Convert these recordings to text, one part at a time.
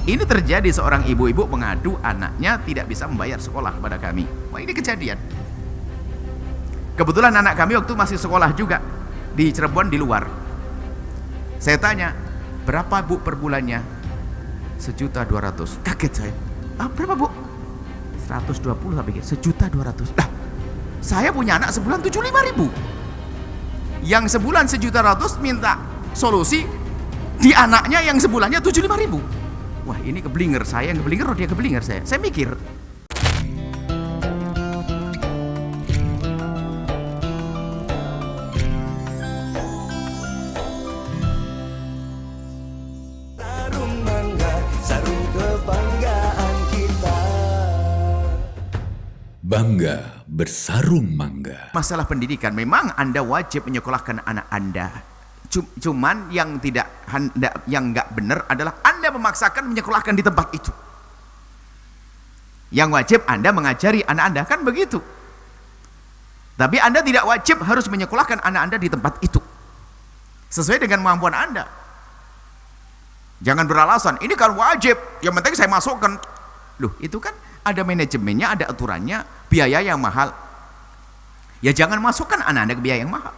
Ini terjadi, seorang ibu-ibu mengadu anaknya tidak bisa membayar sekolah kepada kami. Wah, ini kejadian. Kebetulan anak kami waktu masih sekolah juga di Cirebon, di luar. Saya tanya, berapa bu per bulannya? 1.200.000. Kaget saya. Ah, berapa bu? 120 lah pikir. 1.200.000. Lah, saya punya anak sebulan 75.000. Yang sebulan 1.200.000 minta solusi di anaknya yang sebulannya 75.000. Wah, ini keblinger, saya yang keblinger, dia keblinger saya. Saya mikir, Sarung mangga, sarung kebanggaan kita. Bangga bersarung mangga. masalah pendidikan memang Anda wajib menyekolahkan anak Anda. Cuman yang nggak benar adalah Anda memaksakan menyekolahkan di tempat itu. Yang wajib Anda mengajari anak Anda, kan begitu. Tapi Anda tidak wajib harus menyekolahkan anak Anda di tempat itu. Sesuai dengan kemampuan Anda. Jangan beralasan, ini kan wajib, yang penting saya masukkan. Loh, itu kan ada manajemennya, ada aturannya, biaya yang mahal. Ya jangan masukkan anak Anda ke biaya yang mahal.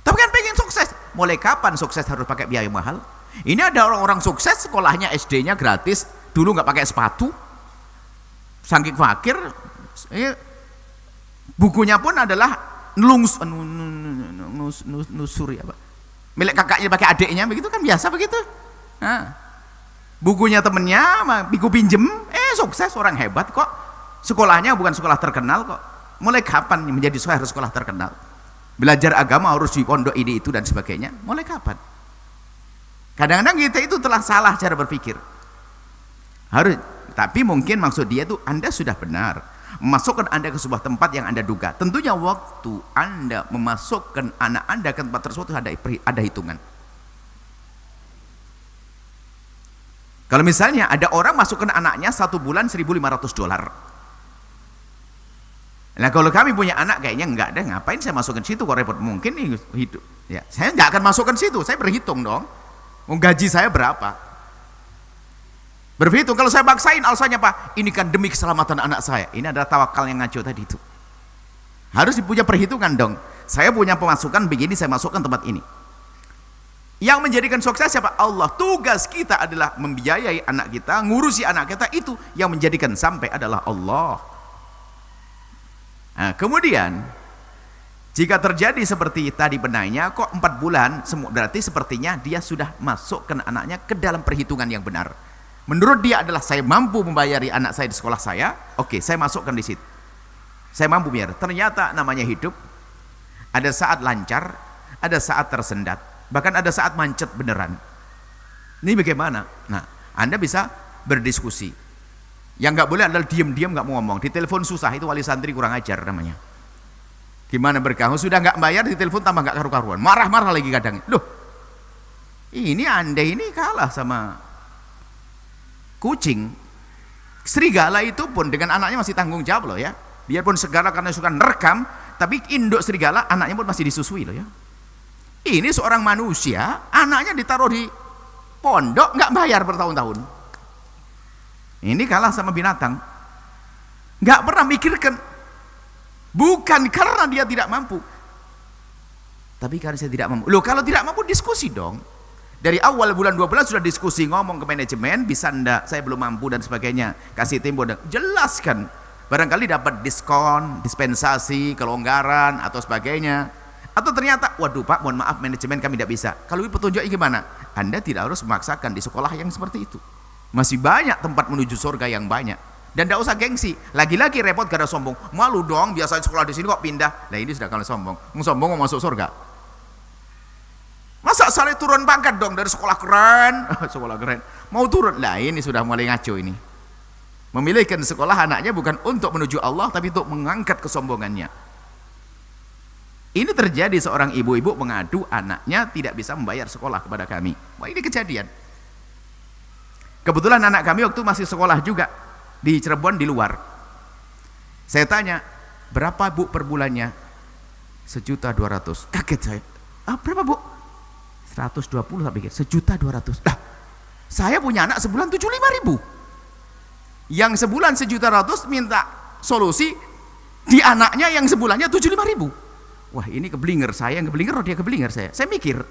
Tapi kan pengen sukses. Mulai kapan sukses harus pakai biaya mahal? Ini ada orang-orang sukses sekolahnya SD-nya gratis, dulu nggak pakai sepatu, saking fakir, bukunya pun adalah nusuri apa? Milik kakaknya pakai adiknya, begitu kan biasa begitu. Nah, bukunya temennya, biku pinjem, sukses, orang hebat kok. Sekolahnya bukan sekolah terkenal kok. Mulai kapan menjadi sekolah terkenal? Belajar agama harus di pondok ini itu dan sebagainya. Mulai kapan? Kadang-kadang kita itu telah salah cara berpikir. Harus, tapi mungkin maksud dia itu Anda sudah benar memasukkan Anda ke sebuah tempat yang Anda duga. Tentunya waktu Anda memasukkan anak Anda ke tempat tersebut ada hitungan. Kalau misalnya ada orang masukkan anaknya 1 bulan $1.500. Nah, kalau kami punya anak kayaknya enggak deh, ngapain saya masukkan situ kok repot, mungkin nih hidup. Ya, saya enggak akan masukkan situ, saya berhitung dong. Gaji saya berapa? Berhitung, kalau saya paksain alasannya Pak, ini kan demi keselamatan anak saya. Ini adalah tawakal yang ngaco tadi itu. Harus punya perhitungan dong. Saya punya pemasukan begini, saya masukkan tempat ini. Yang menjadikan sukses siapa? Allah. Tugas kita adalah membiayai anak kita, ngurusi anak kita, itu yang menjadikan sampai adalah Allah. Nah, kemudian jika terjadi seperti tadi benarnya, kok 4 bulan, berarti sepertinya dia sudah masukkan anaknya ke dalam perhitungan yang benar. Menurut dia adalah saya mampu membayari anak saya di sekolah saya, oke, saya masukkan di situ. Saya mampu biar. Ternyata namanya hidup, ada saat lancar, ada saat tersendat, bahkan ada saat macet beneran. Ini bagaimana? Nah, Anda bisa berdiskusi. Yang nggak boleh adalah diam-diam nggak mau ngomong. Di telepon susah, itu wali santri kurang ajar namanya. Gimana berkahun, sudah nggak bayar di telepon tambah nggak karu-karuan, marah-marah lagi kadang. Loh, ini Anda ini kalah sama kucing. Serigala itu pun dengan anaknya masih tanggung jawab loh ya. Biarpun serigala karena suka nerekam, tapi induk serigala anaknya pun masih disusui loh ya. Ini seorang manusia, anaknya ditaruh di pondok nggak bayar bertahun-tahun. Ini kalah sama binatang. Nggak pernah mikirkan. Bukan karena dia tidak mampu, tapi karena saya tidak mampu. Loh, kalau tidak mampu diskusi dong. Dari awal bulan 12 sudah diskusi, ngomong ke manajemen, bisa enggak, saya belum mampu dan sebagainya. Kasih tempo dan jelaskan. Barangkali dapat diskon, dispensasi, kelonggaran atau sebagainya. Atau ternyata, waduh Pak, mohon maaf manajemen kami tidak bisa. Kalau petunjuknya gimana? Anda tidak harus memaksakan di sekolah yang seperti itu. Masih banyak tempat menuju surga yang banyak. Dan tidak usah gengsi. Lagi-lagi repot gara sombong. Malu dong, biasanya sekolah di sini kok pindah. Nah, ini sudah kalau sombong. Mau sombong mau masuk surga. Masa saya turun pangkat dong dari sekolah keren? Sekolah keren. Mau turun. Nah, ini sudah mulai ngaco ini. Memilihkan sekolah anaknya bukan untuk menuju Allah, tapi untuk mengangkat kesombongannya. Ini terjadi, seorang ibu-ibu mengadu anaknya tidak bisa membayar sekolah kepada kami. Wah, ini kejadian. Kebetulan anak kami waktu masih sekolah juga di Cirebon, di luar. Saya tanya, berapa bu per bulannya? 1.200.000. Kaget saya. Ah, berapa bu? 120 lah pikir. 1.200.000. Lah, Saya punya anak sebulan 75.000. Yang sebulan 1.200.000 minta solusi di anaknya yang sebulannya 75.000. Wah, ini keblinger saya, yang keblinger dia keblinger saya. Saya mikir,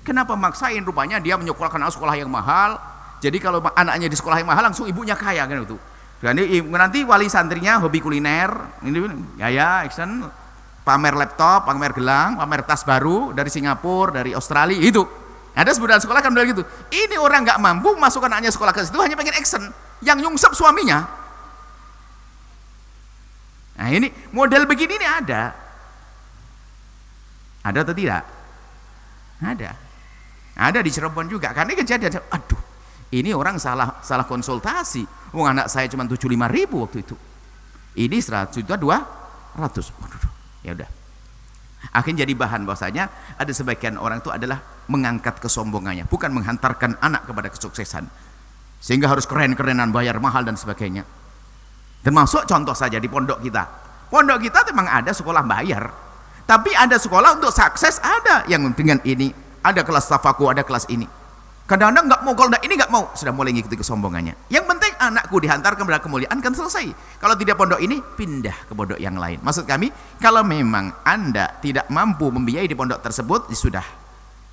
kenapa maksain, rupanya dia menyekolahkan anak sekolah yang mahal. Jadi kalau anaknya di sekolah yang mahal langsung ibunya kaya kan itu. Dan nanti wali santrinya hobi kuliner, ini gaya action, pamer laptop, pamer gelang, pamer tas baru dari Singapura, dari Australia itu. Ada sebutan sekolah kan bilang gitu. Ini orang nggak mampu masukkan anaknya sekolah ke situ hanya pengen action, yang nyungsep suaminya. Nah ini model begini nih ada atau tidak? Ada di Cirebon juga. Karena kejadian, aduh, ini orang salah konsultasi. Wong anak saya cuma 75.000 waktu itu. Ini 100.200. Ya udah. Akhirnya jadi bahan bahwasanya ada sebagian orang itu adalah mengangkat kesombongannya, bukan menghantarkan anak kepada kesuksesan. Sehingga harus keren-kerenan, bayar mahal dan sebagainya. Termasuk contoh saja di pondok kita. Pondok kita memang ada sekolah bayar. Tapi ada sekolah untuk sukses, ada yang dengan ini, ada kelas tafaku, ada kelas ini. Kadang-kadang nggak mau, kalau ini nggak mau, sudah mulai ngikuti kesombongannya. Yang penting anakku dihantarkan kepada kemuliaan kan selesai. Kalau tidak pondok ini, pindah ke pondok yang lain. Maksud kami, kalau memang Anda tidak mampu membiayai di pondok tersebut, ya sudah.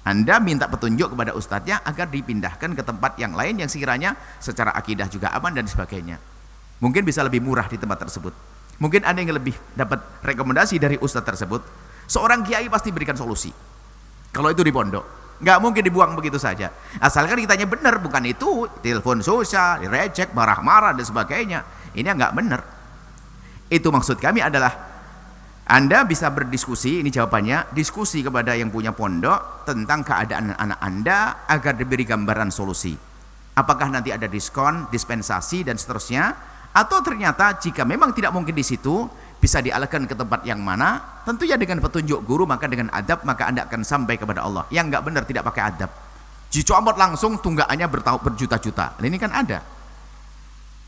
Anda minta petunjuk kepada ustadznya agar dipindahkan ke tempat yang lain yang sekiranya secara akidah juga aman dan sebagainya. Mungkin bisa lebih murah di tempat tersebut. Mungkin ada yang lebih dapat rekomendasi dari ustadz tersebut. Seorang kiai pasti berikan solusi. Kalau itu di pondok. Nggak mungkin dibuang begitu saja. Asalkan kitanya benar, bukan itu telepon susah, direject, marah-marah dan sebagainya. Ini nggak benar. Itu maksud kami adalah Anda bisa berdiskusi, ini jawabannya, diskusi kepada yang punya pondok tentang keadaan anak Anda agar diberi gambaran solusi. Apakah nanti ada diskon, dispensasi dan seterusnya, atau ternyata jika memang tidak mungkin di situ, bisa dialihkan ke tempat yang mana, tentunya dengan petunjuk guru, maka dengan adab, maka Anda akan sampai kepada Allah. Yang nggak benar tidak pakai adab, dicomot langsung tunggakannya berjuta-juta. Ini kan ada.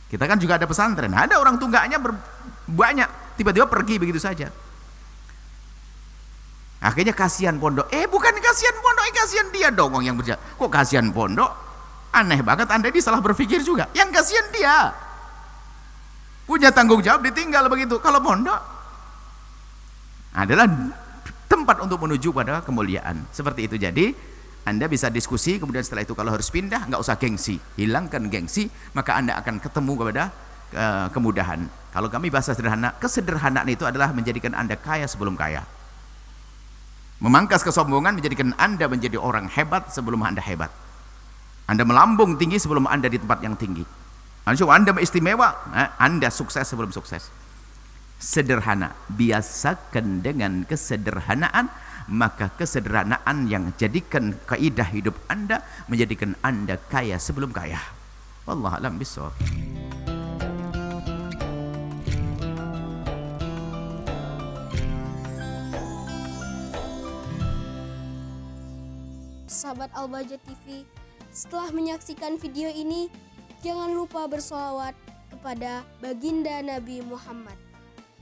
Kita kan juga ada pesantren, ada orang tunggakannya banyak, tiba-tiba pergi begitu saja. Akhirnya kasihan pondok. Bukan kasihan pondok, kasihan dia dong yang berjalan. Kok kasihan pondok? Aneh banget, Anda ini salah berpikir juga. Yang kasihan dia. Punya tanggung jawab ditinggal begitu. Kalau pondok adalah tempat untuk menuju pada kemuliaan. Seperti itu. Jadi Anda bisa diskusi, kemudian setelah itu kalau harus pindah, nggak usah gengsi, hilangkan gengsi, maka Anda akan ketemu kepada kemudahan. Kalau kami bahasa sederhana, kesederhanaan itu adalah menjadikan Anda kaya sebelum kaya. Memangkas kesombongan menjadikan Anda menjadi orang hebat sebelum Anda hebat. Anda melambung tinggi sebelum Anda di tempat yang tinggi. Anda istimewa, Anda sukses sebelum sukses. Sederhana, biasakan dengan kesederhanaan, maka kesederhanaan yang jadikan kaidah hidup Anda menjadikan Anda kaya sebelum kaya. Wallahu a'lam bishawab. Sahabat Al-Bahjah TV, setelah menyaksikan video ini, jangan lupa bersolawat kepada baginda Nabi Muhammad.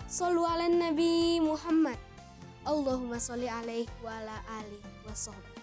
Shollu ala Nabi Muhammad. Allahumma sholli alaihi wa ala alihi wa sahbihi.